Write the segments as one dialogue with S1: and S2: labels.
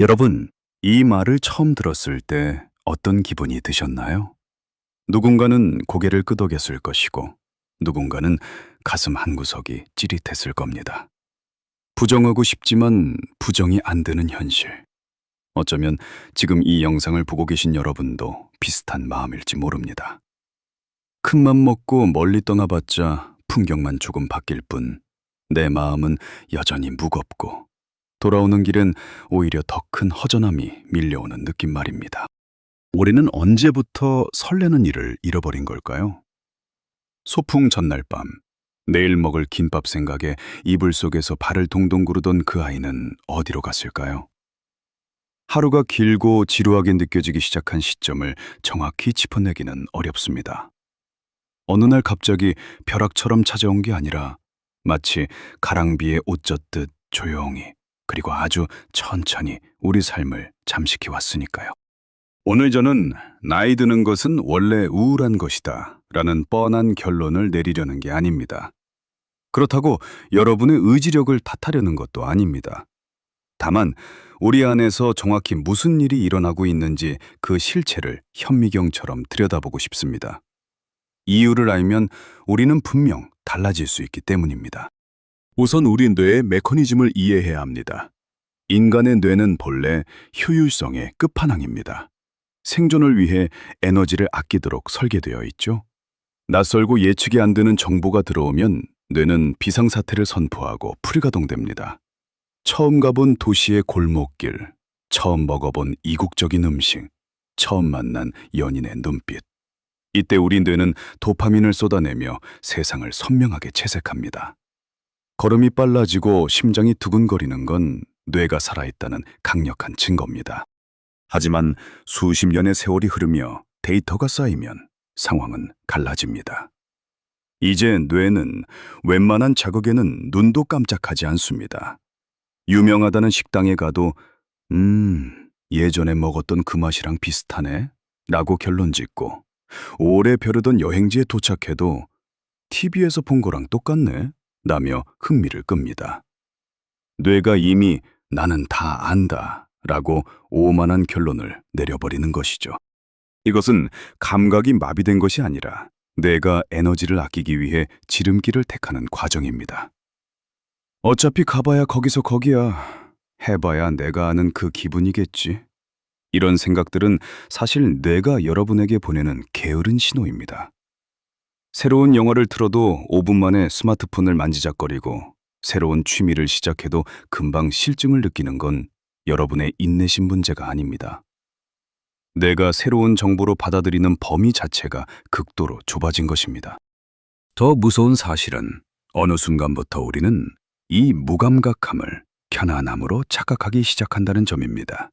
S1: 여러분, 이 말을 처음 들었을 때 어떤 기분이 드셨나요? 누군가는 고개를 끄덕였을 것이고, 누군가는 가슴 한구석이 찌릿했을 겁니다. 부정하고 싶지만 부정이 안 되는 현실. 어쩌면 지금 이 영상을 보고 계신 여러분도 비슷한 마음일지 모릅니다. 큰맘 먹고 멀리 떠나봤자 풍경만 조금 바뀔 뿐, 내 마음은 여전히 무겁고, 돌아오는 길은 오히려 더 큰 허전함이 밀려오는 느낌 말입니다. 우리는 언제부터 설레는 일을 잃어버린 걸까요? 소풍 전날 밤, 내일 먹을 김밥 생각에 이불 속에서 발을 동동 구르던 그 아이는 어디로 갔을까요? 하루가 길고 지루하게 느껴지기 시작한 시점을 정확히 짚어내기는 어렵습니다. 어느 날 갑자기 벼락처럼 찾아온 게 아니라 마치 가랑비에 옷 젖듯 조용히, 그리고 아주 천천히 우리 삶을 잠식해 왔으니까요. 오늘 저는 나이 드는 것은 원래 우울한 것이다 라는 뻔한 결론을 내리려는 게 아닙니다. 그렇다고 여러분의 의지력을 탓하려는 것도 아닙니다. 다만 우리 안에서 정확히 무슨 일이 일어나고 있는지 그 실체를 현미경처럼 들여다보고 싶습니다. 이유를 알면 우리는 분명 달라질 수 있기 때문입니다. 우선 우리 뇌의 메커니즘을 이해해야 합니다. 인간의 뇌는 본래 효율성의 끝판왕입니다. 생존을 위해 에너지를 아끼도록 설계되어 있죠. 낯설고 예측이 안 되는 정보가 들어오면 뇌는 비상사태를 선포하고 풀가동됩니다. 처음 가본 도시의 골목길, 처음 먹어본 이국적인 음식, 처음 만난 연인의 눈빛. 이때 우리 뇌는 도파민을 쏟아내며 세상을 선명하게 채색합니다. 걸음이 빨라지고 심장이 두근거리는 건 뇌가 살아있다는 강력한 증거입니다. 하지만 수십 년의 세월이 흐르며 데이터가 쌓이면 상황은 갈라집니다. 이제 뇌는 웬만한 자극에는 눈도 깜짝하지 않습니다. 유명하다는 식당에 가도 예전에 먹었던 그 맛이랑 비슷하네 라고 결론 짓고, 오래 벼르던 여행지에 도착해도 TV에서 본 거랑 똑같네 라며 흥미를 끕니다. 뇌가 이미 나는 다 안다 라고 오만한 결론을 내려버리는 것이죠. 이것은 감각이 마비된 것이 아니라 뇌가 에너지를 아끼기 위해 지름길을 택하는 과정입니다. 어차피 가봐야 거기서 거기야. 해봐야 내가 아는 그 기분이겠지. 이런 생각들은 사실 뇌가 여러분에게 보내는 게으른 신호입니다. 새로운 영화를 틀어도 5분 만에 스마트폰을 만지작거리고, 새로운 취미를 시작해도 금방 실증을 느끼는 건 여러분의 인내심 문제가 아닙니다. 내가 새로운 정보로 받아들이는 범위 자체가 극도로 좁아진 것입니다. 더 무서운 사실은 어느 순간부터 우리는 이 무감각함을 편안함으로 착각하기 시작한다는 점입니다.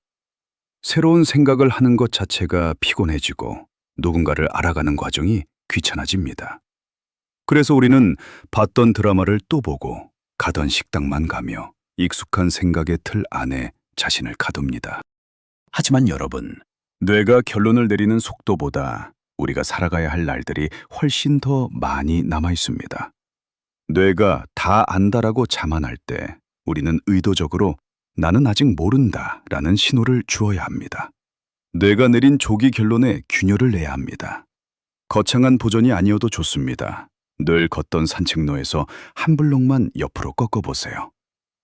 S1: 새로운 생각을 하는 것 자체가 피곤해지고 누군가를 알아가는 과정이 귀찮아집니다. 그래서 우리는 봤던 드라마를 또 보고 가던 식당만 가며 익숙한 생각의 틀 안에 자신을 가둡니다. 하지만 여러분, 뇌가 결론을 내리는 속도보다 우리가 살아가야 할 날들이 훨씬 더 많이 남아 있습니다. 뇌가 다 안다라고 자만할 때 우리는 의도적으로 나는 아직 모른다 라는 신호를 주어야 합니다. 뇌가 내린 조기 결론에 균열을 내야 합니다. 거창한 보전이 아니어도 좋습니다. 늘 걷던 산책로에서 한 블록만 옆으로 꺾어보세요.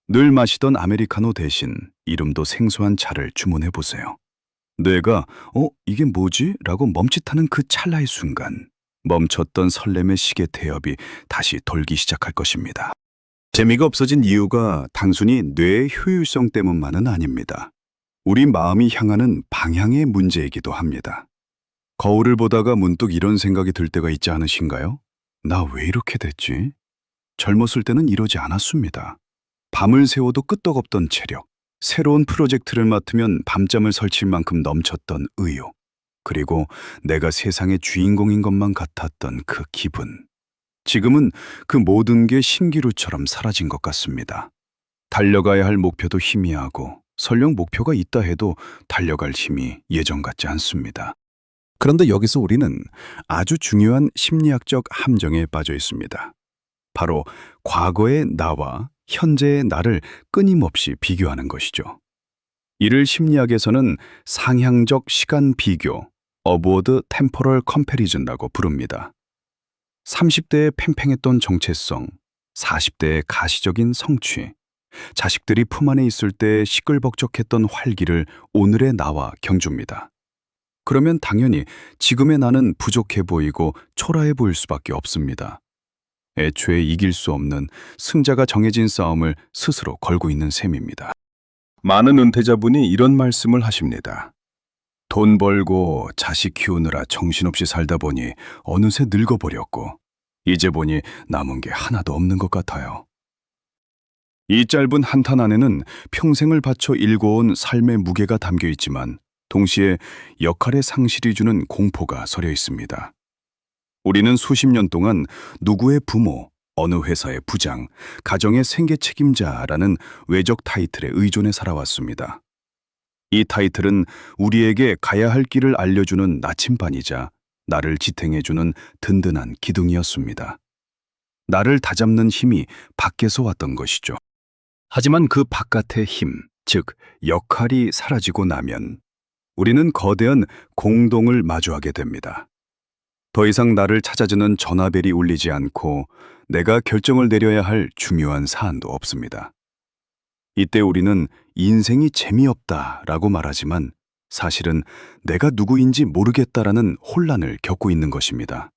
S1: 늘 마시던 아메리카노 대신 이름도 생소한 차를 주문해보세요. 뇌가 이게 뭐지? 라고 멈칫하는 그 찰나의 순간, 멈췄던 설렘의 시계 태엽이 다시 돌기 시작할 것입니다. 재미가 없어진 이유가 단순히 뇌의 효율성 때문만은 아닙니다. 우리 마음이 향하는 방향의 문제이기도 합니다. 거울을 보다가 문득 이런 생각이 들 때가 있지 않으신가요? 나 왜 이렇게 됐지? 젊었을 때는 이러지 않았습니다. 밤을 새워도 끄떡없던 체력, 새로운 프로젝트를 맡으면 밤잠을 설칠 만큼 넘쳤던 의욕, 그리고 내가 세상의 주인공인 것만 같았던 그 기분. 지금은 그 모든 게 신기루처럼 사라진 것 같습니다. 달려가야 할 목표도 희미하고, 설령 목표가 있다 해도 달려갈 힘이 예전 같지 않습니다. 그런데 여기서 우리는 아주 중요한 심리학적 함정에 빠져 있습니다. 바로 과거의 나와 현재의 나를 끊임없이 비교하는 것이죠. 이를 심리학에서는 상향적 시간 비교, 어브워드 템포럴 컴패리즌이라고 부릅니다. 30대의 팽팽했던 정체성, 40대의 가시적인 성취, 자식들이 품 안에 있을 때 시끌벅적했던 활기를 오늘의 나와 경줍니다. 그러면 당연히 지금의 나는 부족해 보이고 초라해 보일 수밖에 없습니다. 애초에 이길 수 없는 승자가 정해진 싸움을 스스로 걸고 있는 셈입니다. 많은 은퇴자분이 이런 말씀을 하십니다. 돈 벌고 자식 키우느라 정신없이 살다 보니 어느새 늙어버렸고 이제 보니 남은 게 하나도 없는 것 같아요. 이 짧은 한탄 안에는 평생을 바쳐 일궈온 삶의 무게가 담겨 있지만 동시에 역할의 상실이 주는 공포가 서려 있습니다. 우리는 수십 년 동안 누구의 부모, 어느 회사의 부장, 가정의 생계 책임자라는 외적 타이틀에 의존해 살아왔습니다. 이 타이틀은 우리에게 가야 할 길을 알려주는 나침반이자 나를 지탱해주는 든든한 기둥이었습니다. 나를 다잡는 힘이 밖에서 왔던 것이죠. 하지만 그 바깥의 힘, 즉 역할이 사라지고 나면 우리는 거대한 공동을 마주하게 됩니다. 더 이상 나를 찾아주는 전화벨이 울리지 않고 내가 결정을 내려야 할 중요한 사안도 없습니다. 이때 우리는 인생이 재미없다라고 말하지만 사실은 내가 누구인지 모르겠다라는 혼란을 겪고 있는 것입니다.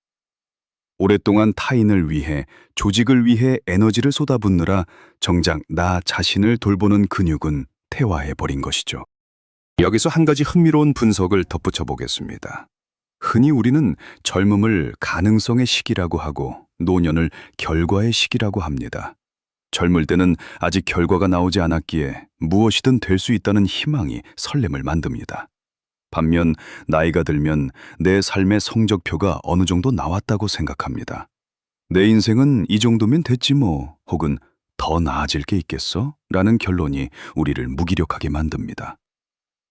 S1: 오랫동안 타인을 위해, 조직을 위해 에너지를 쏟아붓느라 정작 나 자신을 돌보는 근육은 퇴화해버린 것이죠. 여기서 한 가지 흥미로운 분석을 덧붙여 보겠습니다. 흔히 우리는 젊음을 가능성의 시기라고 하고 노년을 결과의 시기라고 합니다. 젊을 때는 아직 결과가 나오지 않았기에 무엇이든 될 수 있다는 희망이 설렘을 만듭니다. 반면 나이가 들면 내 삶의 성적표가 어느 정도 나왔다고 생각합니다. 내 인생은 이 정도면 됐지 뭐, 혹은 더 나아질 게 있겠어? 라는 결론이 우리를 무기력하게 만듭니다.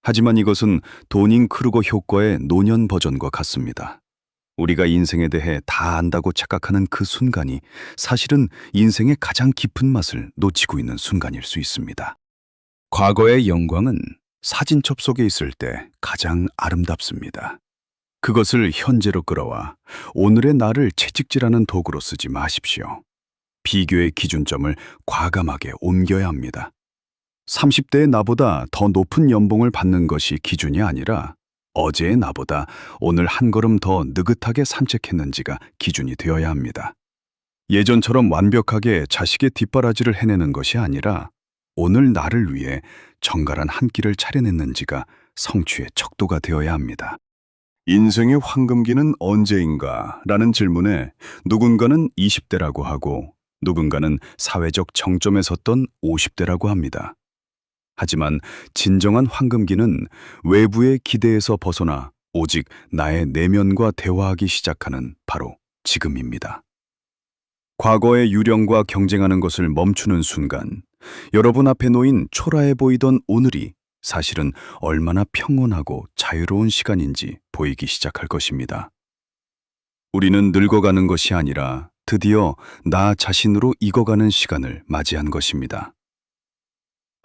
S1: 하지만 이것은 도닝-크루거 효과의 노년 버전과 같습니다. 우리가 인생에 대해 다 안다고 착각하는 그 순간이 사실은 인생의 가장 깊은 맛을 놓치고 있는 순간일 수 있습니다. 과거의 영광은 사진첩 속에 있을 때 가장 아름답습니다. 그것을 현재로 끌어와 오늘의 나를 채찍질하는 도구로 쓰지 마십시오. 비교의 기준점을 과감하게 옮겨야 합니다. 30대의 나보다 더 높은 연봉을 받는 것이 기준이 아니라 어제의 나보다 오늘 한 걸음 더 느긋하게 산책했는지가 기준이 되어야 합니다. 예전처럼 완벽하게 자식의 뒷바라지를 해내는 것이 아니라 오늘 나를 위해 정갈한 한 끼를 차려냈는지가 성취의 척도가 되어야 합니다. 인생의 황금기는 언제인가? 라는 질문에 누군가는 20대라고 하고 누군가는 사회적 정점에 섰던 50대라고 합니다. 하지만 진정한 황금기는 외부의 기대에서 벗어나 오직 나의 내면과 대화하기 시작하는 바로 지금입니다. 과거의 유령과 경쟁하는 것을 멈추는 순간 여러분 앞에 놓인 초라해 보이던 오늘이 사실은 얼마나 평온하고 자유로운 시간인지 보이기 시작할 것입니다. 우리는 늙어가는 것이 아니라 드디어 나 자신으로 익어가는 시간을 맞이한 것입니다.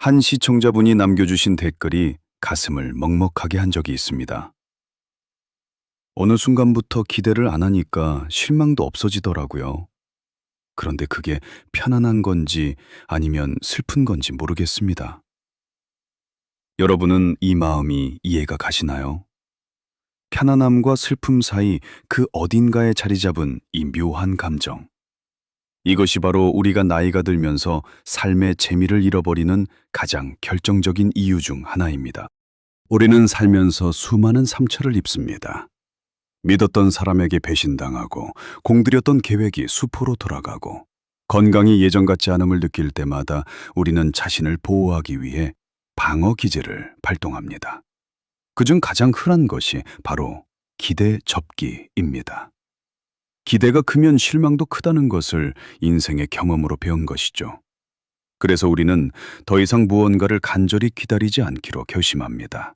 S1: 한 시청자분이 남겨주신 댓글이 가슴을 먹먹하게 한 적이 있습니다. 어느 순간부터 기대를 안 하니까 실망도 없어지더라고요. 그런데 그게 편안한 건지 아니면 슬픈 건지 모르겠습니다. 여러분은 이 마음이 이해가 가시나요? 편안함과 슬픔 사이 그 어딘가에 자리 잡은 이 묘한 감정. 이것이 바로 우리가 나이가 들면서 삶의 재미를 잃어버리는 가장 결정적인 이유 중 하나입니다. 우리는 살면서 수많은 상처를 입습니다. 믿었던 사람에게 배신당하고 공들였던 계획이 수포로 돌아가고 건강이 예전 같지 않음을 느낄 때마다 우리는 자신을 보호하기 위해 방어 기제를 발동합니다. 그중 가장 흔한 것이 바로 기대 접기입니다. 기대가 크면 실망도 크다는 것을 인생의 경험으로 배운 것이죠. 그래서 우리는 더 이상 무언가를 간절히 기다리지 않기로 결심합니다.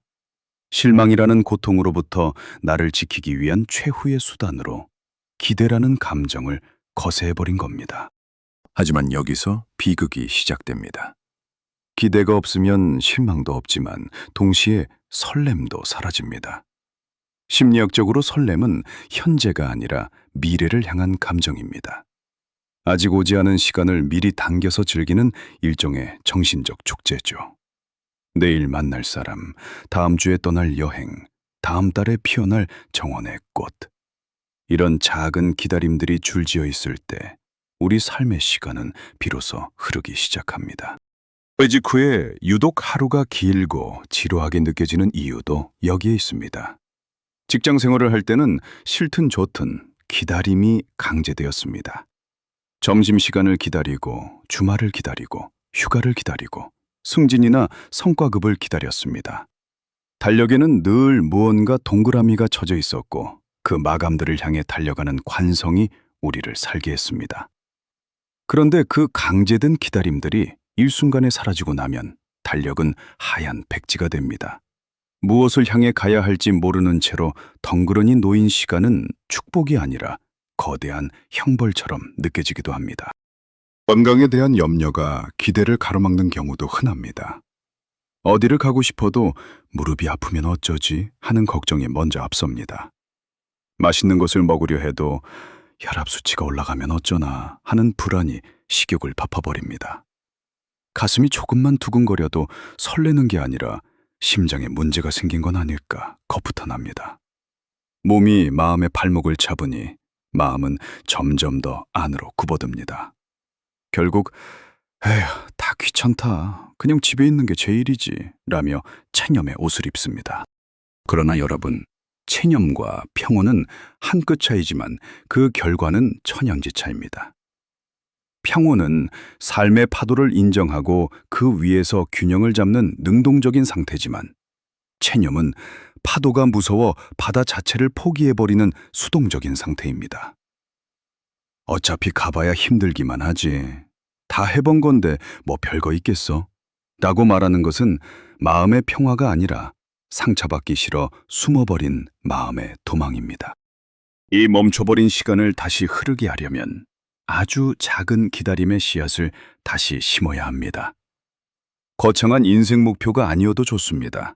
S1: 실망이라는 고통으로부터 나를 지키기 위한 최후의 수단으로 기대라는 감정을 거세해버린 겁니다. 하지만 여기서 비극이 시작됩니다. 기대가 없으면 실망도 없지만 동시에 설렘도 사라집니다. 심리학적으로 설렘은 현재가 아니라 미래를 향한 감정입니다. 아직 오지 않은 시간을 미리 당겨서 즐기는 일종의 정신적 축제죠. 내일 만날 사람, 다음 주에 떠날 여행, 다음 달에 피어날 정원의 꽃. 이런 작은 기다림들이 줄지어 있을 때 우리 삶의 시간은 비로소 흐르기 시작합니다. 퇴직 후에 유독 하루가 길고 지루하게 느껴지는 이유도 여기에 있습니다. 직장 생활을 할 때는 싫든 좋든 기다림이 강제되었습니다. 점심시간을 기다리고 주말을 기다리고 휴가를 기다리고 승진이나 성과급을 기다렸습니다. 달력에는 늘 무언가 동그라미가 쳐져 있었고 그 마감들을 향해 달려가는 관성이 우리를 살게 했습니다. 그런데 그 강제된 기다림들이 일순간에 사라지고 나면 달력은 하얀 백지가 됩니다. 무엇을 향해 가야 할지 모르는 채로 덩그러니 놓인 시간은 축복이 아니라 거대한 형벌처럼 느껴지기도 합니다. 건강에 대한 염려가 기대를 가로막는 경우도 흔합니다. 어디를 가고 싶어도 무릎이 아프면 어쩌지 하는 걱정이 먼저 앞섭니다. 맛있는 것을 먹으려 해도 혈압 수치가 올라가면 어쩌나 하는 불안이 식욕을 바파버립니다. 가슴이 조금만 두근거려도 설레는 게 아니라 심장에 문제가 생긴 건 아닐까 겁부터 납니다. 몸이 마음의 발목을 잡으니 마음은 점점 더 안으로 굽어듭니다. 결국 에휴, 다 귀찮다. 그냥 집에 있는 게 제일이지 라며 체념의 옷을 입습니다. 그러나 여러분, 체념과 평온은 한 끗 차이지만 그 결과는 천양지차입니다. 평온은 삶의 파도를 인정하고 그 위에서 균형을 잡는 능동적인 상태지만 체념은 파도가 무서워 바다 자체를 포기해버리는 수동적인 상태입니다. 어차피 가봐야 힘들기만 하지. 다 해본 건데 뭐 별거 있겠어? 라고 말하는 것은 마음의 평화가 아니라 상처받기 싫어 숨어버린 마음의 도망입니다. 이 멈춰버린 시간을 다시 흐르게 하려면 아주 작은 기다림의 씨앗을 다시 심어야 합니다. 거창한 인생 목표가 아니어도 좋습니다.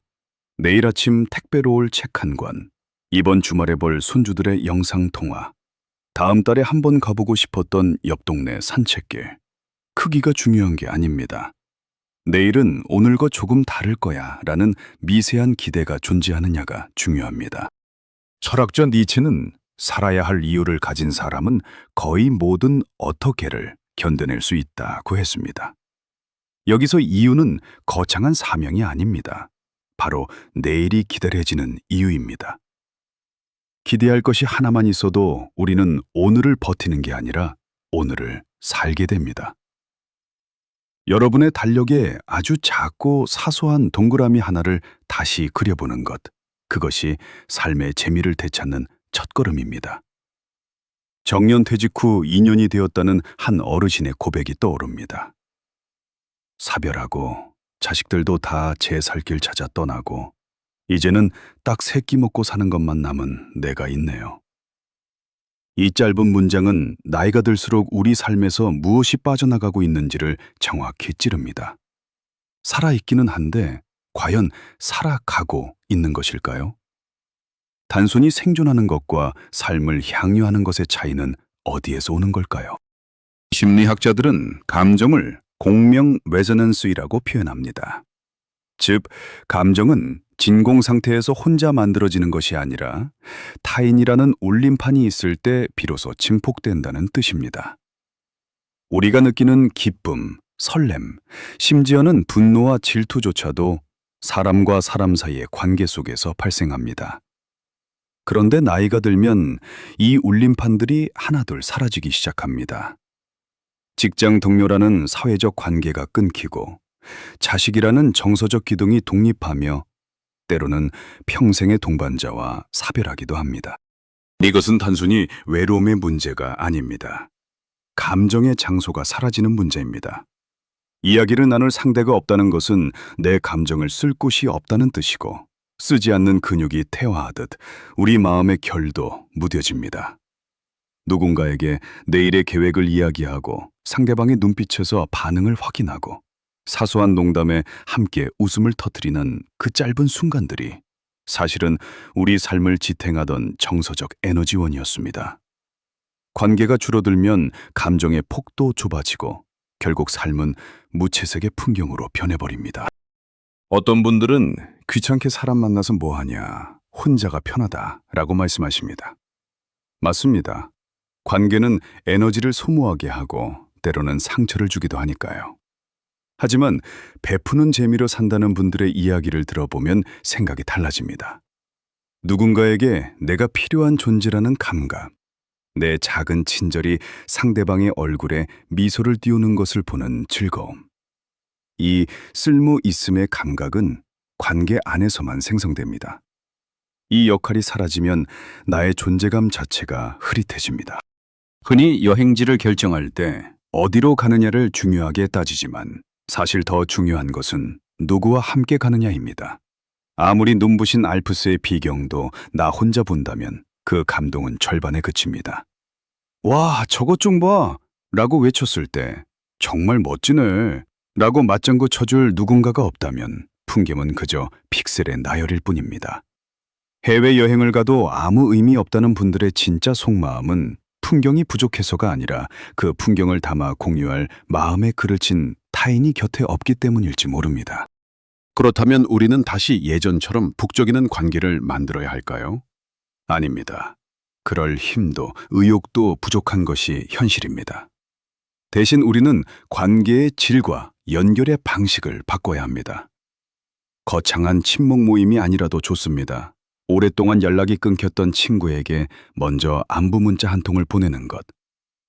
S1: 내일 아침 택배로 올 책 한 권, 이번 주말에 볼 손주들의 영상통화, 다음 달에 한번 가보고 싶었던 옆 동네 산책길. 크기가 중요한 게 아닙니다. 내일은 오늘과 조금 다를 거야 라는 미세한 기대가 존재하느냐가 중요합니다. 철학자 니체는 살아야 할 이유를 가진 사람은 거의 모든 어떻게를 견뎌낼 수 있다고 했습니다. 여기서 이유는 거창한 사명이 아닙니다. 바로 내일이 기다려지는 이유입니다. 기대할 것이 하나만 있어도 우리는 오늘을 버티는 게 아니라 오늘을 살게 됩니다. 여러분의 달력에 아주 작고 사소한 동그라미 하나를 다시 그려보는 것, 그것이 삶의 재미를 되찾는 첫걸음입니다. 정년퇴직 후 2년이 되었다는 한 어르신의 고백이 떠오릅니다. 사별하고 자식들도 다 제 살 길 찾아 떠나고 이제는 딱 세 끼 먹고 사는 것만 남은 내가 있네요. 이 짧은 문장은 나이가 들수록 우리 삶에서 무엇이 빠져나가고 있는지를 정확히 찌릅니다. 살아있기는 한데 과연 살아가고 있는 것일까요? 단순히 생존하는 것과 삶을 향유하는 것의 차이는 어디에서 오는 걸까요? 심리학자들은 감정을 공명 레저넌스이라고 표현합니다. 즉, 감정은 진공 상태에서 혼자 만들어지는 것이 아니라 타인이라는 울림판이 있을 때 비로소 증폭된다는 뜻입니다. 우리가 느끼는 기쁨, 설렘, 심지어는 분노와 질투조차도 사람과 사람 사이의 관계 속에서 발생합니다. 그런데 나이가 들면 이 울림판들이 하나둘 사라지기 시작합니다. 직장 동료라는 사회적 관계가 끊기고 자식이라는 정서적 기둥이 독립하며 때로는 평생의 동반자와 사별하기도 합니다. 이것은 단순히 외로움의 문제가 아닙니다. 감정의 장소가 사라지는 문제입니다. 이야기를 나눌 상대가 없다는 것은 내 감정을 쓸 곳이 없다는 뜻이고 쓰지 않는 근육이 퇴화하듯 우리 마음의 결도 무뎌집니다. 누군가에게 내일의 계획을 이야기하고 상대방의 눈빛에서 반응을 확인하고 사소한 농담에 함께 웃음을 터뜨리는 그 짧은 순간들이 사실은 우리 삶을 지탱하던 정서적 에너지원이었습니다. 관계가 줄어들면 감정의 폭도 좁아지고 결국 삶은 무채색의 풍경으로 변해버립니다. 어떤 분들은 귀찮게 사람 만나서 뭐하냐, 혼자가 편하다 라고 말씀하십니다. 맞습니다. 관계는 에너지를 소모하게 하고 때로는 상처를 주기도 하니까요. 하지만 베푸는 재미로 산다는 분들의 이야기를 들어보면 생각이 달라집니다. 누군가에게 내가 필요한 존재라는 감각, 내 작은 친절이 상대방의 얼굴에 미소를 띄우는 것을 보는 즐거움. 이 쓸모 있음의 감각은 관계 안에서만 생성됩니다. 이 역할이 사라지면 나의 존재감 자체가 흐릿해집니다. 흔히 여행지를 결정할 때 어디로 가느냐를 중요하게 따지지만 사실 더 중요한 것은 누구와 함께 가느냐입니다. 아무리 눈부신 알프스의 비경도 나 혼자 본다면 그 감동은 절반에 그칩니다. 와, 저것 좀 봐! 라고 외쳤을 때 정말 멋지네! 라고 맞장구 쳐줄 누군가가 없다면 풍경은 그저 픽셀의 나열일 뿐입니다. 해외여행을 가도 아무 의미 없다는 분들의 진짜 속마음은 풍경이 부족해서가 아니라 그 풍경을 담아 공유할 마음의 글을 친 타인이 곁에 없기 때문일지 모릅니다. 그렇다면 우리는 다시 예전처럼 북적이는 관계를 만들어야 할까요? 아닙니다. 그럴 힘도 의욕도 부족한 것이 현실입니다. 대신 우리는 관계의 질과 연결의 방식을 바꿔야 합니다. 거창한 친목 모임이 아니라도 좋습니다. 오랫동안 연락이 끊겼던 친구에게 먼저 안부 문자 한 통을 보내는 것,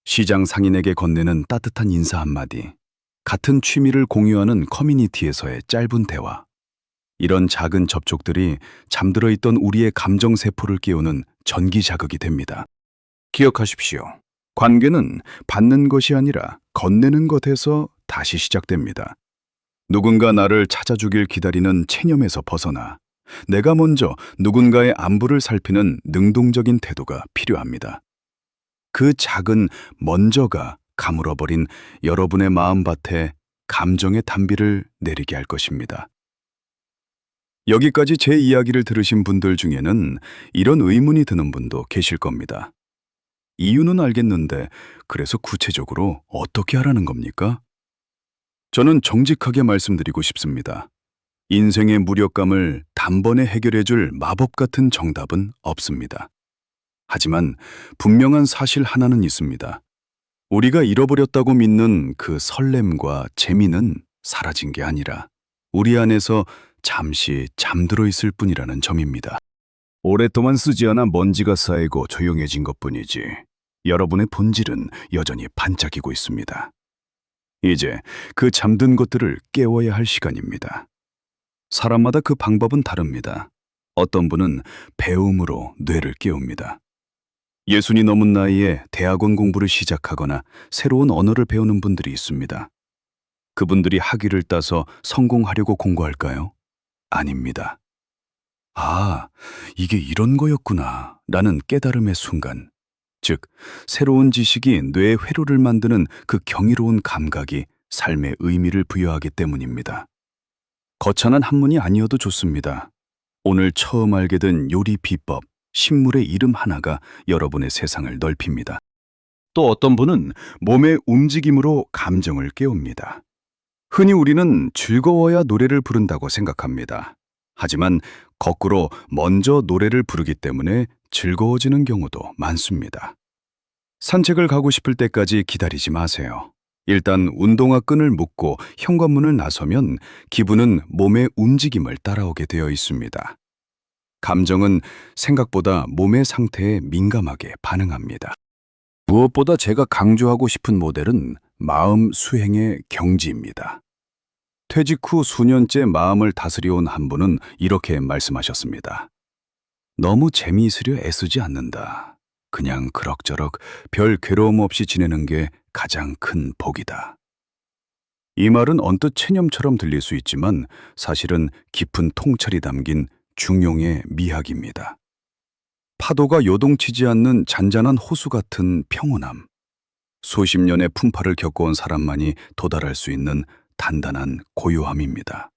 S1: 시장 상인에게 건네는 따뜻한 인사 한마디, 같은 취미를 공유하는 커뮤니티에서의 짧은 대화. 이런 작은 접촉들이 잠들어 있던 우리의 감정 세포를 깨우는 전기 자극이 됩니다. 기억하십시오. 관계는 받는 것이 아니라 건네는 것에서 다시 시작됩니다. 누군가 나를 찾아주길 기다리는 체념에서 벗어나 내가 먼저 누군가의 안부를 살피는 능동적인 태도가 필요합니다. 그 작은 먼저가 가물어버린 여러분의 마음밭에 감정의 단비를 내리게 할 것입니다. 여기까지 제 이야기를 들으신 분들 중에는 이런 의문이 드는 분도 계실 겁니다. 이유는 알겠는데 그래서 구체적으로 어떻게 하라는 겁니까? 저는 정직하게 말씀드리고 싶습니다. 인생의 무력감을 단번에 해결해줄 마법 같은 정답은 없습니다. 하지만 분명한 사실 하나는 있습니다. 우리가 잃어버렸다고 믿는 그 설렘과 재미는 사라진 게 아니라 우리 안에서 잠시 잠들어 있을 뿐이라는 점입니다. 오랫동안 쓰지 않아 먼지가 쌓이고 조용해진 것뿐이지 여러분의 본질은 여전히 반짝이고 있습니다. 이제 그 잠든 것들을 깨워야 할 시간입니다. 사람마다 그 방법은 다릅니다. 어떤 분은 배움으로 뇌를 깨웁니다. 60이 넘은 나이에 대학원 공부를 시작하거나 새로운 언어를 배우는 분들이 있습니다. 그분들이 학위를 따서 성공하려고 공부할까요? 아닙니다. 아, 이게 이런 거였구나 라는 깨달음의 순간, 즉 새로운 지식이 뇌의 회로를 만드는 그 경이로운 감각이 삶의 의미를 부여하기 때문입니다. 거창한 학문이 아니어도 좋습니다. 오늘 처음 알게 된 요리 비법, 식물의 이름 하나가 여러분의 세상을 넓힙니다. 또 어떤 분은 몸의 움직임으로 감정을 깨웁니다. 흔히 우리는 즐거워야 노래를 부른다고 생각합니다. 하지만 거꾸로 먼저 노래를 부르기 때문에 즐거워지는 경우도 많습니다. 산책을 가고 싶을 때까지 기다리지 마세요. 일단 운동화 끈을 묶고 현관문을 나서면 기분은 몸의 움직임을 따라오게 되어 있습니다. 감정은 생각보다 몸의 상태에 민감하게 반응합니다. 무엇보다 제가 강조하고 싶은 모델은 마음 수행의 경지입니다. 퇴직 후 수년째 마음을 다스려온 한 분은 이렇게 말씀하셨습니다. 너무 재미있으려 애쓰지 않는다. 그냥 그럭저럭 별 괴로움 없이 지내는 게 가장 큰 복이다. 이 말은 언뜻 체념처럼 들릴 수 있지만 사실은 깊은 통찰이 담긴 중용의 미학입니다. 파도가 요동치지 않는 잔잔한 호수 같은 평온함. 수십 년의 풍파를 겪어온 사람만이 도달할 수 있는 단단한 고요함입니다.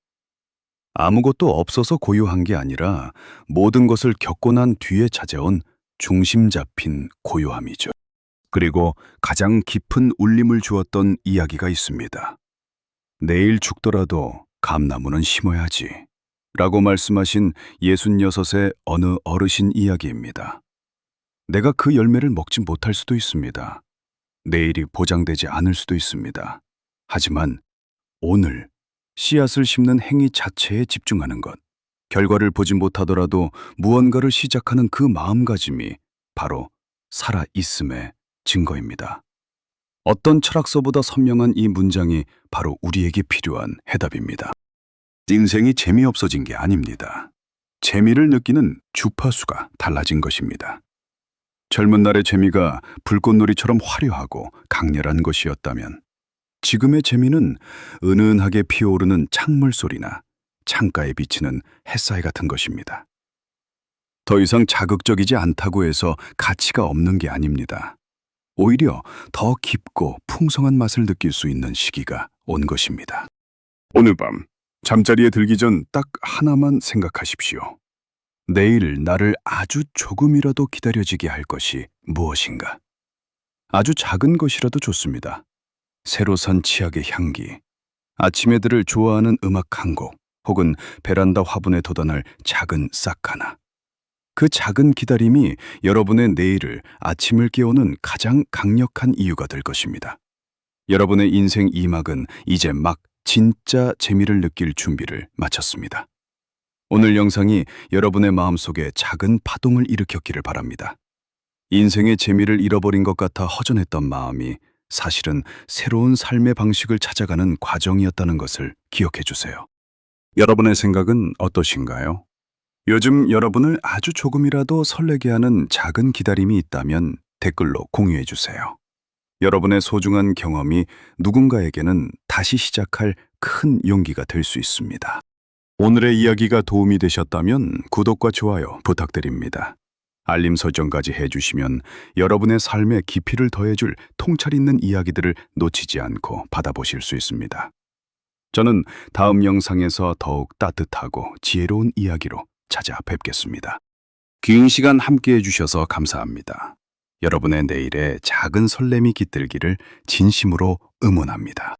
S1: 아무것도 없어서 고요한 게 아니라 모든 것을 겪고 난 뒤에 찾아온 중심 잡힌 고요함이죠. 그리고 가장 깊은 울림을 주었던 이야기가 있습니다. 내일 죽더라도 감나무는 심어야지 라고 말씀하신 66의 어느 어르신 이야기입니다. 내가 그 열매를 먹지 못할 수도 있습니다. 내일이 보장되지 않을 수도 있습니다. 하지만 오늘 씨앗을 심는 행위 자체에 집중하는 것, 결과를 보지 못하더라도 무언가를 시작하는 그 마음가짐이 바로 살아있음의 증거입니다. 어떤 철학서보다 선명한 이 문장이 바로 우리에게 필요한 해답입니다. 인생이 재미없어진 게 아닙니다. 재미를 느끼는 주파수가 달라진 것입니다. 젊은 날의 재미가 불꽃놀이처럼 화려하고 강렬한 것이었다면 지금의 재미는 은은하게 피어오르는 창물 소리나 창가에 비치는 햇살 같은 것입니다. 더 이상 자극적이지 않다고 해서 가치가 없는 게 아닙니다. 오히려 더 깊고 풍성한 맛을 느낄 수 있는 시기가 온 것입니다. 오늘 밤 잠자리에 들기 전 딱 하나만 생각하십시오. 내일 나를 아주 조금이라도 기다려지게 할 것이 무엇인가? 아주 작은 것이라도 좋습니다. 새로 산 치약의 향기, 아침에 들을 좋아하는 음악 한 곡, 혹은 베란다 화분에 돋아날 작은 싹 하나. 그 작은 기다림이 여러분의 내일을 아침을 깨우는 가장 강력한 이유가 될 것입니다. 여러분의 인생 2막은 이제 막 진짜 재미를 느낄 준비를 마쳤습니다. 오늘 영상이 여러분의 마음속에 작은 파동을 일으켰기를 바랍니다. 인생의 재미를 잃어버린 것 같아 허전했던 마음이 사실은 새로운 삶의 방식을 찾아가는 과정이었다는 것을 기억해 주세요. 여러분의 생각은 어떠신가요? 요즘 여러분을 아주 조금이라도 설레게 하는 작은 기다림이 있다면 댓글로 공유해 주세요. 여러분의 소중한 경험이 누군가에게는 다시 시작할 큰 용기가 될 수 있습니다. 오늘의 이야기가 도움이 되셨다면 구독과 좋아요 부탁드립니다. 알림 설정까지 해주시면 여러분의 삶에 깊이를 더해줄 통찰 있는 이야기들을 놓치지 않고 받아보실 수 있습니다. 저는 다음 영상에서 더욱 따뜻하고 지혜로운 이야기로 찾아뵙겠습니다. 긴 시간 함께 해주셔서 감사합니다. 여러분의 내일에 작은 설렘이 깃들기를 진심으로 응원합니다.